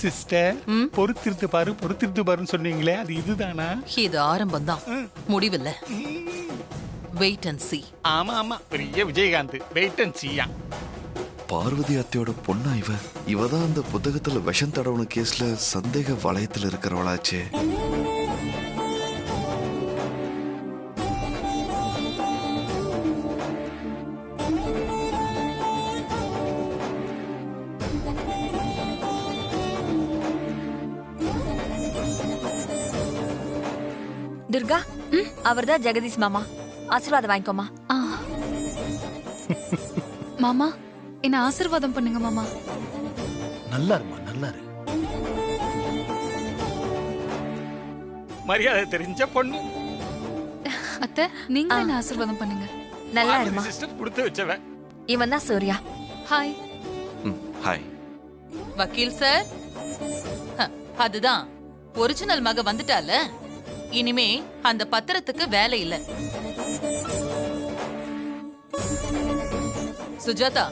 Sister பொறுத்திருந்து பாரு பொறுத்திருந்து பாருன்னு சொன்னீங்களே அது இதுதானா? இது ஆரம்பம் தான், முடிவில்ல. Wait and see. ஆமா ஆமா, பெரிய Vijayakanth. Wait and see. Parvati அத்தையோட பொண்ணா இவதான் அந்த புத்தகத்துல விஷம் தடவுன கேஸ்ல சந்தேக வளையத்துல இருக்கிறவளாச்சே. துர்கா, அவர்தான் ஜெகதீஷ் மாமா. ஆசீர்வாதம் வாங்கிக்கோமா. மாமா, என்ன ஆசீர்வாதம் பண்ணுங்க மாமா. நல்லா இருமா, நல்லா இரு. மரியாதை தெரிஞ்ச பொண்ணு. அத்தை, நீங்க என்ன ஆசீர்வாதம் பண்ணுங்க. நல்லா இருமா. சிஸ்டர் கொடுத்து வச்சவ. இவன் தான் சூர்யா. ஹாய். ஹாய். வக்கீல் சார், அதுதான் ஒரிஜினல் மக வந்துட்டால. இனிமே அந்த பத்திரத்துக்கு வேலை இல்ல. சுஜாதா,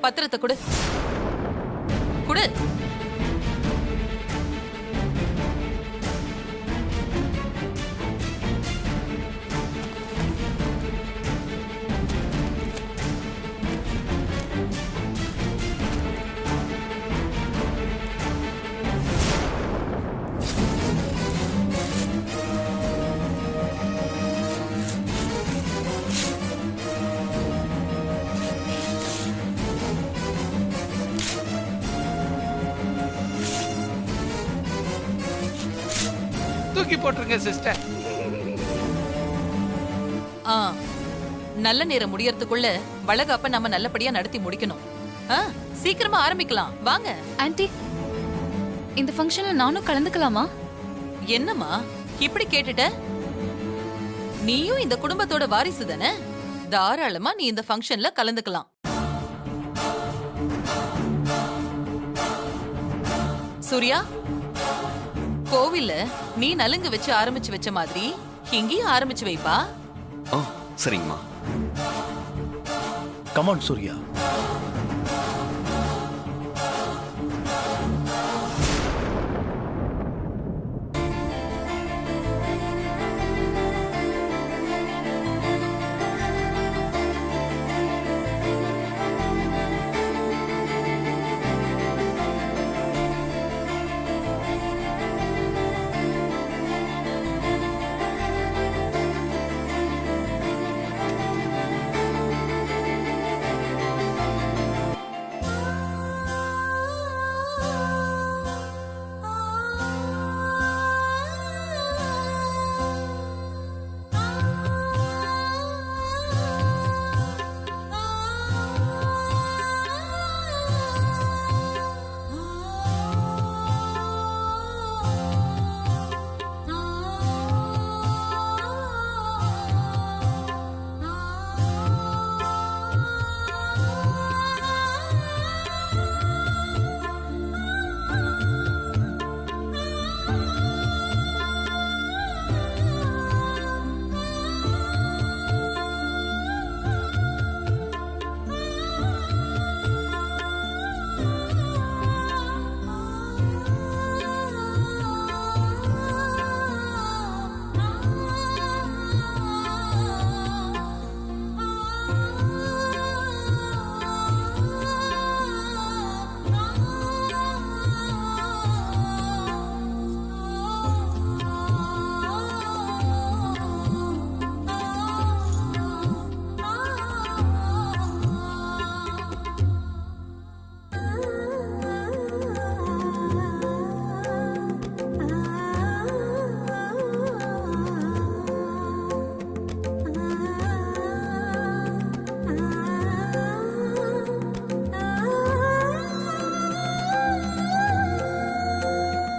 பத்திரத்தை கொடு கொடு. தூக்கி போட்டுருங்க சிஸ்டர். நல்ல நேரம் முடியறதுக்குள்ள வளகாப்ப நம்ம நல்லபடியா நடத்தி முடிக்கணும். சீக்கிரமா ஆரம்பிக்கலாம் வாங்க. ஆன்ட்டி, இந்த ஃபங்க்ஷன்ல நானும் கலந்துக்கலாமா? என்னம்மா இப்படி கேட்டுட்ட? நீயும் இந்த குடும்பத்தோட வாரிசு தானே, தாராளமா நீ இந்த ஃபங்க்ஷன்ல கலந்துக்கலாம். சூர்யா, கோவில்ல நீ நலுங்கு வச்சு ஆரம்பிச்சு வச்ச மாதிரி இங்கேயும் ஆரம்பிச்சு வைப்பா. சரிங்கம்மா. கமான் சூர்யா.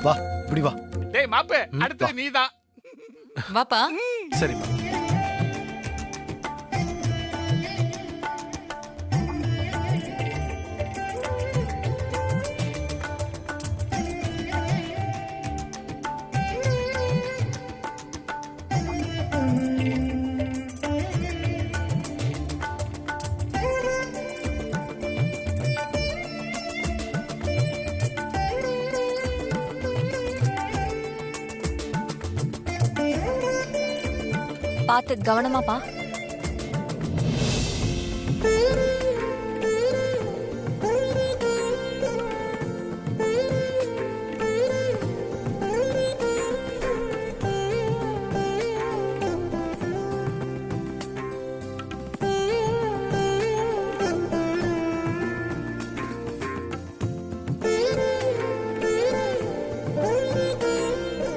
வா, இப்படி வா. டேய் மாப்பு, அடுத்து நீதான். வாப்பா. சரிம்மா. பாத்து கவனமாப்பா.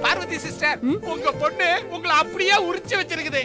பார்வதி சிஸ்டர், உங்க பொண்ணு உங்களை அப்படியே உரிச்சு வச்சிருக்குது.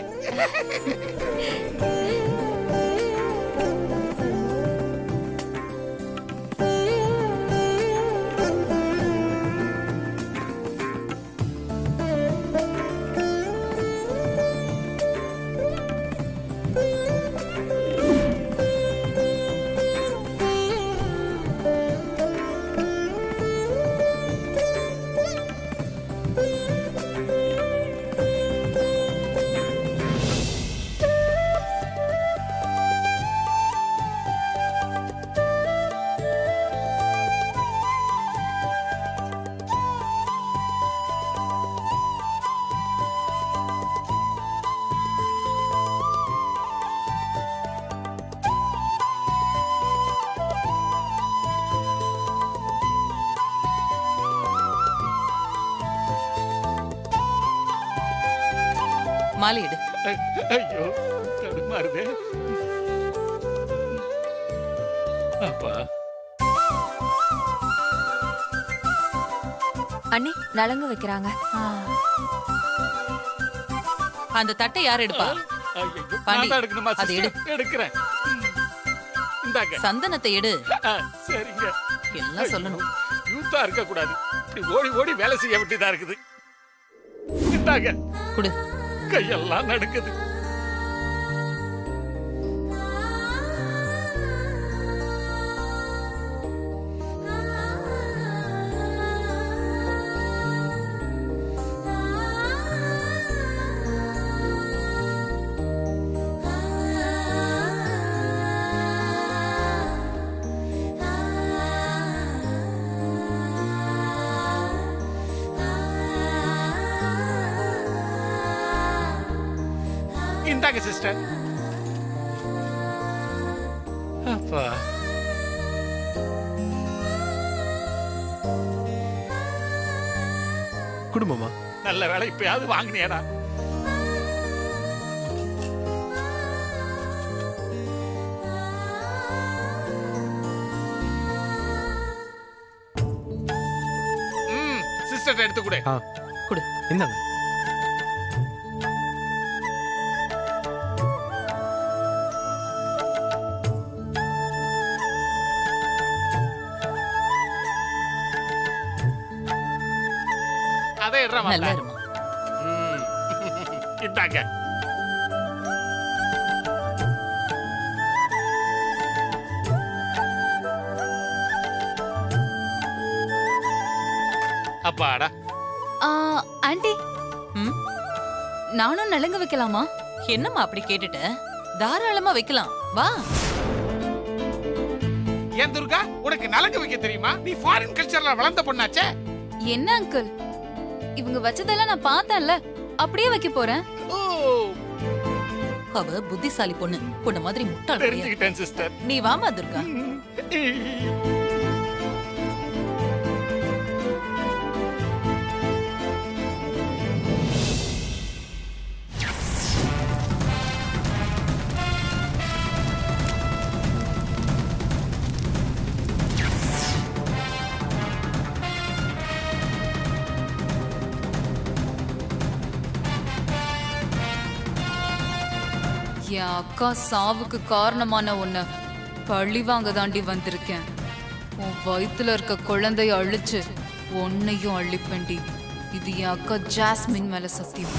மாலையிடு. ஐயோ, தடுமாறுதே. அப்பா, அண்ணி நலங்கு வைக்கிறாங்க. அந்த தட்டை யார் எடுப்பா? ஐயோ, பாண்டி, நான் தான் எடுக்கணுமா அதை சிஸ்டர்? எடுக்கிறேன். இந்தாங்க. சந்தனத்தை எடு. சரிங்க. எல்லாம் சொல்லணும். யூத்தா இருக்க கூடாது. இப்படி ஓடி ஓடி வேலை செய்ய வேண்டியதா இருக்குது. இந்தாங்க. குடு. கையெல்லாம் நடுக்குது. இந்தாங்க சிஸ்டர். அப்பா, குடும்பமா நல்ல வேலை இப்பயாவது வாங்கினியடா. சிஸ்டர் எடுத்து கொடு. குடு. இந்தாங்க. அதே இடறா நல்லா மாப்ள. இருமா. இந்தாங்க. அப்பாடா. ஆண்டி, ம்? நானும் நலங்கு வைக்கலாமா? என்னம்மா அப்படி கேட்டுட்ட? தாராளமா வைக்கலாம். வா. ஏன் துர்கா, உனக்கு நலங்கு வைக்க தெரியுமா? நீ ஃபாரின் கல்ச்சர்ல வளர்ந்த பொண்ணாச்சே. என்ன அங்கிள், இவங்க வச்சதெல்லாம் நான் பார்த்தேன்ல, அப்படியே வைக்க போறேன். ஓ, அவ புத்திசாலி பொண்ணு. பொண்ணு மாதிரி முட்டாள் கிடையாது. தெரிஞ்சுக்கிட்டேன் சிஸ்டர். நீ வாமா துர்கா. என் அக்கா சாவுக்கு காரணமான உன்னை பழி வாங்க தாண்டி வந்திருக்கேன். உன் வயித்துல இருக்க குழந்தைய அழிச்சு உன்னையும் அழிப்பேண்டி. இது என் அக்கா ஜாஸ்மின் மேல சத்தியம்.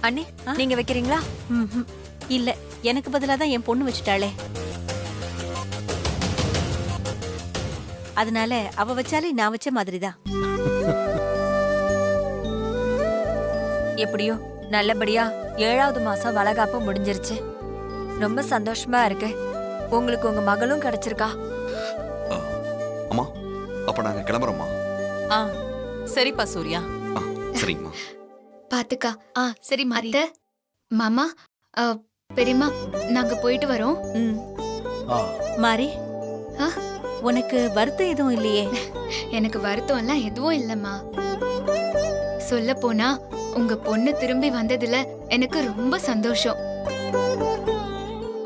அண்ணி நீங்க வைக்கிறீங்களா? ம்ஹும். இல்ல எனக்கு பதிலா தான் என் பொண்ணு வச்சுட்டாளே. அதனால அவ வச்சாலே நான் வச்ச மாதிரிதான். எப்படியோ நல்லபடியா 7வது மாசம் வளகாப்பு முடிஞ்சிருச்சு. ரொம்ப சந்தோஷமா இருக்கு. உங்களுக்கு உங்க மகளும் கிடைச்சிருக்கா. அம்மா அப்ப நாங்க கிளம்புறோம்மா. ஆ சரிப்பா சூர்யா. சரிங்கம்மா. பாத்துக்கா. சரி அத்தை, மாமா, பெரியம்மா, நாங்க போயிட்டு வரோம். ம். ஆ மாறி ஆ? உனக்கு வருத்தம் எதுவும் இல்லையே? எனக்கு வருத்தம் எல்லாம் எதுவும் இல்லம்மா. சொல்ல போனா உங்க பொண்ணு திரும்பி வந்ததுல எனக்கு ரொம்ப சந்தோஷம்.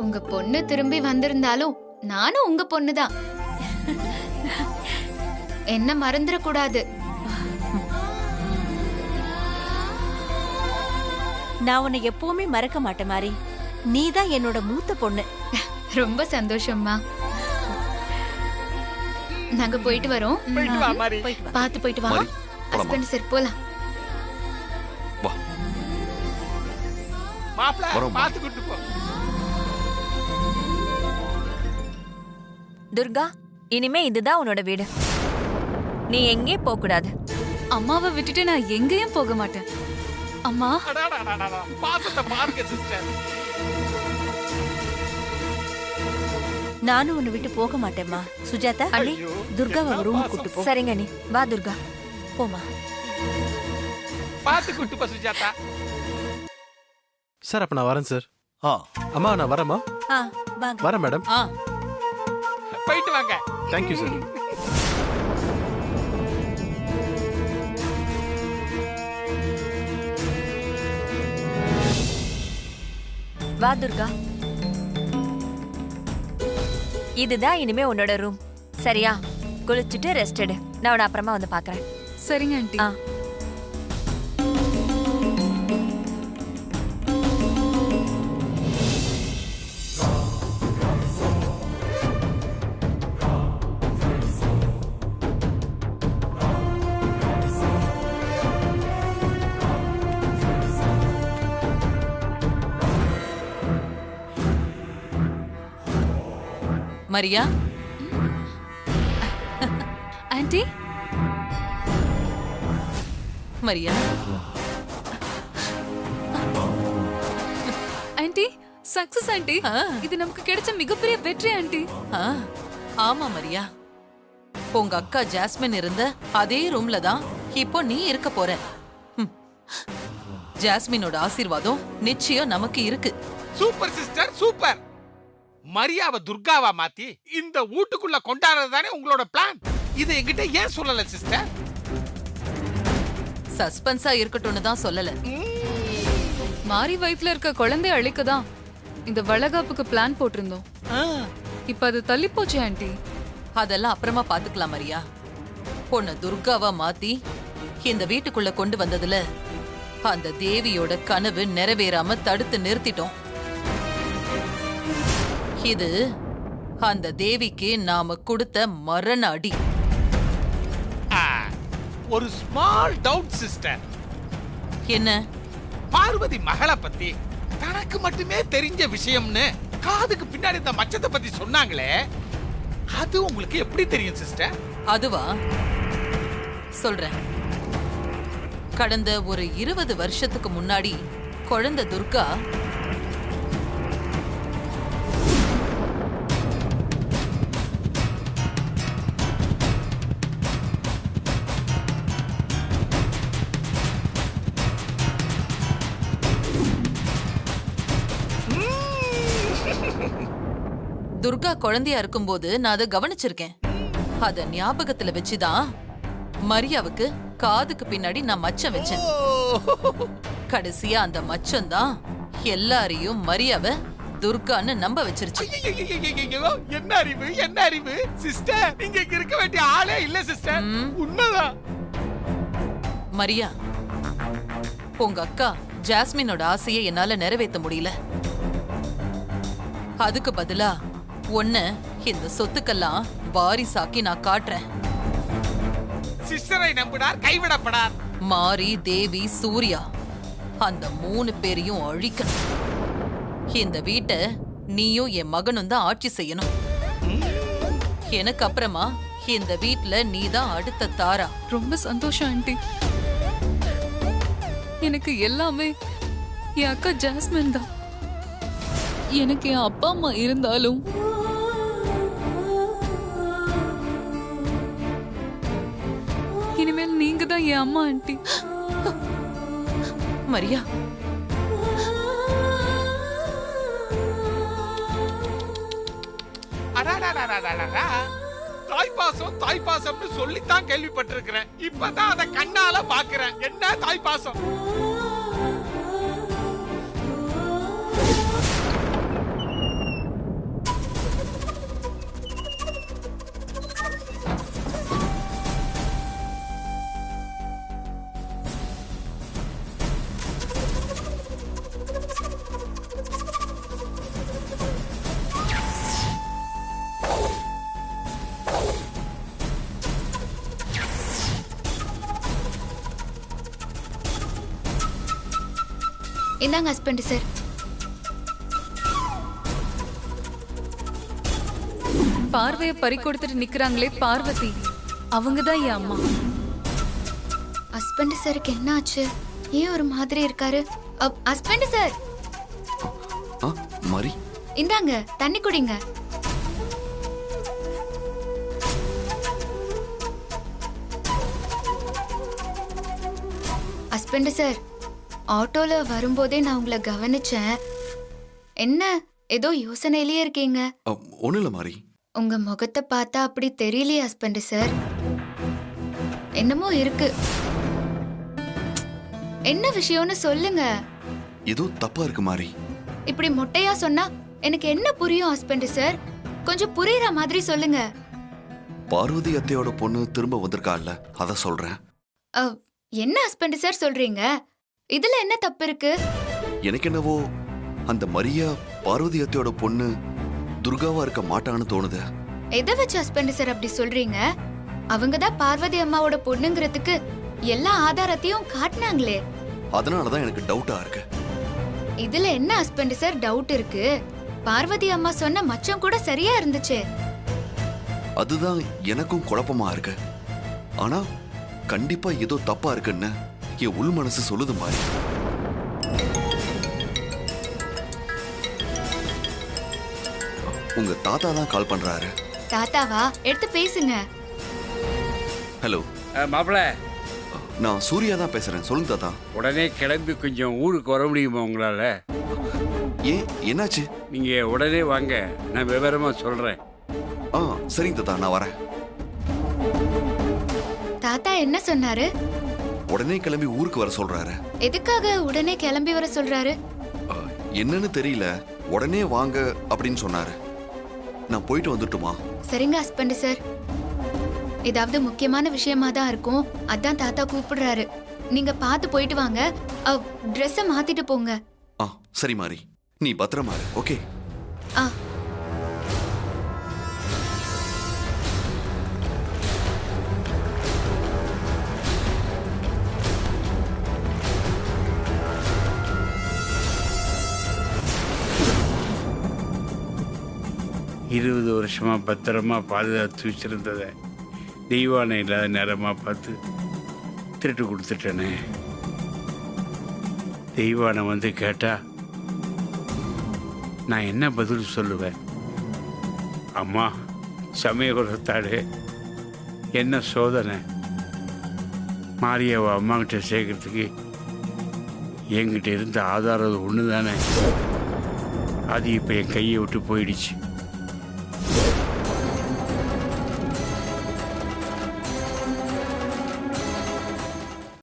உங்க பொண்ணு திரும்பி வந்திருந்தாலும் நானும் உங்க பொண்ணுதான். என்ன மறந்துடக்கூடாது. நான் உன்னை எப்பவுமே மறக்க மாட்டேன் மாறி. நீ தான் என்னோட மூத்த பொண்ணு. ரொம்ப சந்தோஷம்மா. நாங்க போயிட்டு வரோம். போயிட்டு வா மாதிரி. போயிட்டு வா. பார்த்து போயிட்டு வா. மாறி, போலாமா? ஹஸ்பண்ட் சார் போலாம். வா. மாப்பிள வரோம்மா. பாத்துக்கிட்டு போ. துர்கா, இனிமே இதுதான் உன்னோட வீடு. நீ எங்கேயும் போக கூடாது. அம்மாவை விட்டுட்டு நான் எங்கேயும் போக மாட்டேன். அம்மா, அடாடாடாடாடா. பாசத்தை பாருங்க சிஸ்டர். நானும் உன்னை விட்டு போக மாட்டேம்மா. சுஜாதா, அண்ணி, துர்காவை ரூமுக்கு கூட்டு போ. சரிங்க அண்ணி. வா துர்கா. போமா. பாத்துக்கிட்டு போ சுஜாதா. சார் அப்ப நான் வரேன் சார். ஆ அம்மா நான் வரேம்மா. ஆ வாங்க. வரேன் மேடம். ஆ போயிட்டு வாங்க. Thank you sir. வா துர்கா. இதுதான் இனிமே உன்னோட ரூம். சரியா? குளிச்சுட்டு ரெஸ்ட் எடு. நான் உன்னை அப்புறமா வந்து பாக்குறேன். சரிங்க ஆண்டி. ஆ. Maria, aunty, Maria, aunty, success aunty. இது நமக்கு கிடைச்ச மிகப்பெரிய வெற்றி ஆண்டி. ஆ, ஆமா மரியா. உங்க அக்கா ஜாஸ்மின் இருந்த அதே ரூம்ல தான் இப்போ நீ இருக்க போற. ம். ஜாஸ்மினோட ஆசீர்வாதம் நிச்சயம் நமக்கு இருக்கு. Super sister super. மரியாவை துர்காவா மாத்தி இந்த வீட்டுக்குள்ள கொண்டாடுறது தானே உங்களோட பிளான். இதை என்கிட்ட ஏன் சொல்லல சிஸ்டர்? சஸ்பென்ஸா இருக்கட்டும்னு தான் சொல்லல. மாரி வயித்துல இருக்க குழந்தை அழிக்க தான் இந்த வளகாப்புக்கு பிளான் போட்டிருந்தோம். இப்ப அது தள்ளி போச்சு ஆண்டி. அதெல்லாம் அப்புறமா பாத்துக்கலாம் மரியா. பொண்ணு துர்காவா மாத்தி இந்த வீட்டுக்குள்ள கொண்டு வந்ததுல அந்த தேவியோட கனவு நிறைவேறாம தடுத்து நிறுத்திட்டோம். இது அந்த தேவிக்கு நாம கொடுத்த மரண அடி. ஒரு ஸ்மால் டவுட் சிஸ்டர். என்ன? பார்வதி மகளை பத்தி தனக்கு மட்டுமே தெரிஞ்ச விஷயம்னு காதுக்கு பின்னாடி இந்த மச்சத்தை பத்தி சொன்னாங்களே, அது உங்களுக்கு எப்படி தெரியும் சிஸ்டர்? அதுவா சொல்றேன். கடந்த ஒரு 20 வருஷத்துக்கு முன்னாடி குழந்தை துர்கா துர்கா குழந்தையா இருக்கும்போது நான் அதை கவனிச்சிருக்கேன். அத ஞாபகத்துல வச்சுதான் மரியாவுக்கு காதுக்கு பின்னாடி நான் மச்சம் வச்சேன். கடைசியா அந்த மச்சம் தான் எல்லாரையும் மரியாவை துர்கான்னு நம்ப வச்சிருச்சு. ஐயையையையையையோ, என்ன அறிவு என்ன அறிவு சிஸ்டர். நீங்க இங்க இருக்க வேண்டிய ஆளே இல்ல சிஸ்டர். உண்மைதான். மரியா, உங்க அக்கா ஜாஸ்மினோட ஆசையை என்னால நிறைவேற்ற முடியல. அதுக்கு பதிலா ஒன்னு இந்த சொத்துக்கெல்லாம் வாரிசாக்கி நான் காட்டுறேன். சிஸ்டரை நம்பினார் கைவிடப்படார். மாரி, தேவி, சூர்யா அந்த 3 பேரையும் அழிக்கணும். இந்த வீட்டை நீயும் என் மகனும் தான் ஆட்சி செய்யணும். எனக்கு அப்புறமா இந்த வீட்ல நீதான் அடுத்த தாரா. ரொம்ப சந்தோஷம் ஆண்டி. எனக்கு எல்லாமே என் அக்கா ஜாஸ்மின் தான். எனக்கு என் அப்பா அம்மா இருந்தாலும் இனிமேல் நீங்க தான் என் அம்மா ஆண்டி. மரியா, அடாடாடாடாடாடா. தாய்ப்பாசம் தாய்ப்பாசம்னு சொல்லித்தான் கேள்விப்பட்டிருக்கிறேன். இப்பதான் அதை கண்ணால பாக்குறேன். என்ன தாய்ப்பாசம்? இந்தாங்க ஹஸ்பண்ட் சார். பார்வையை பறி கொடுத்துட்டு நிக்கிறாங்களே பார்வதி, அவங்க தான் என் அம்மா. ஹஸ்பண்ட் சாருக்கு என்ன ஆச்சு? ஏன் ஒரு மாதிரி இருக்காரு? ஹஸ்பண்ட் சார், மரி, இந்தாங்க தண்ணி குடிங்க. ஹஸ்பண்ட் சார், ஆட்டோல வரும்போதே நான் உங்களை கவனிச்சேன். என்ன ஏதோ யோசனையிலேயே இருக்கீங்க? ஒன்றும் இல்லை மாரி. உங்க முகத்தை பார்த்தா அப்படி தெரியலையே ஹஸ்பண்ட் சார். என்னமோ இருக்கு. என்ன விஷயம்னு சொல்லுங்க. ஏதோ தப்பா இருக்கு மாரி. இப்படி மொட்டையா சொன்னா எனக்கு என்ன புரியும் ஹஸ்பண்ட் சார்? கொஞ்சம் புரியுற மாதிரி சொல்லுங்க. பார்வதி அத்தையோட பொண்ணு திரும்ப வந்திருக்காள்ல, அத சொல்றேன். என்ன ஹஸ்பண்ட் சார் சொல்றீங்க? இதுல என்ன தப்பு இருக்கு? எனக்கு என்னவோ அந்த மரியா பார்வதி அத்தையோட பொண்ணு துர்காவா இருக்க மாட்டான்னு தோணுது. எதை வச்சு ஹஸ்பண்ட் சார் அப்படி சொல்றீங்க? அவங்கதான் பார்வதி அம்மாவோட பொண்ணுங்கிறதுக்கு எல்லா ஆதாரத்தையும் காட்டினாங்களே. அதனாலதான் எனக்கு டவுட்டா இருக்கு. இதுல என்ன ஹஸ்பண்ட் சார் டவுட் இருக்கு? பார்வதி அம்மா சொன்ன மச்சம் கூட சரியா இருந்துச்சு. அதுதான் எனக்கும் குழப்பமா இருக்கு. ஆனா கண்டிப்பா ஏதோ தப்பா இருக்குன்னு என் உள் மனசு சொல்லுது மாதிரி. உங்க தாத்தா தான் கால் பண்றாரு. தாத்தாவா? எடுத்து பேசுங்க. ஹலோ மாப்பிள, நான் சூர்யா தான் பேசுறேன். சொல்லுங்க தாத்தா. உடனே கிளம்பி கொஞ்சம் ஊருக்கு வர முடியுமா உங்களால? ஏன், என்னாச்சு? நீங்க உடனே வாங்க, நான் விவரமா சொல்றேன். சரிங்க தாத்தா, நான் வரேன். தாத்தா என்ன சொன்னாரு? உடனே கிளம்பி ஊருக்கு வர சொல்றாரு. எதுக்காக உடனே கிளம்பி வர சொல்றாரு? என்னன்னு தெரியல, உடனே வாங்க அப்படின்னு சொன்னாரு. நான் போயிட்டு வந்துட்டுமா? சரிங்க ஹஸ்பண்ட் சார். ஏதாவது முக்கியமான விஷயமா தான் இருக்கும், அதான் தாத்தா கூப்பிடுறாரு. நீங்க பார்த்து போயிட்டு வாங்க. ட்ரெஸ்ஸை மாத்திட்டு போங்க. சரி மாரி, நீ பத்திரமா இரு. ஓகே. ஆ. இருபது வருஷமா பத்திரமா பாதுகாத்து வச்சிருந்ததை தெய்வானை இல்லாத நேரமா பார்த்து திருட்டு கொடுத்துட்டேனே. தெய்வானை வந்து கேட்டா நான் என்ன பதில் சொல்லுவேன்? அம்மா சமயகுலத்தாடு, என்ன சோதனை? மாரியாவை அம்மா கிட்ட சேர்க்கறதுக்கு என்கிட்ட இருந்த ஆதாரம் ஒன்று தானே, அது இப்போ என் கையை விட்டு போயிடுச்சு.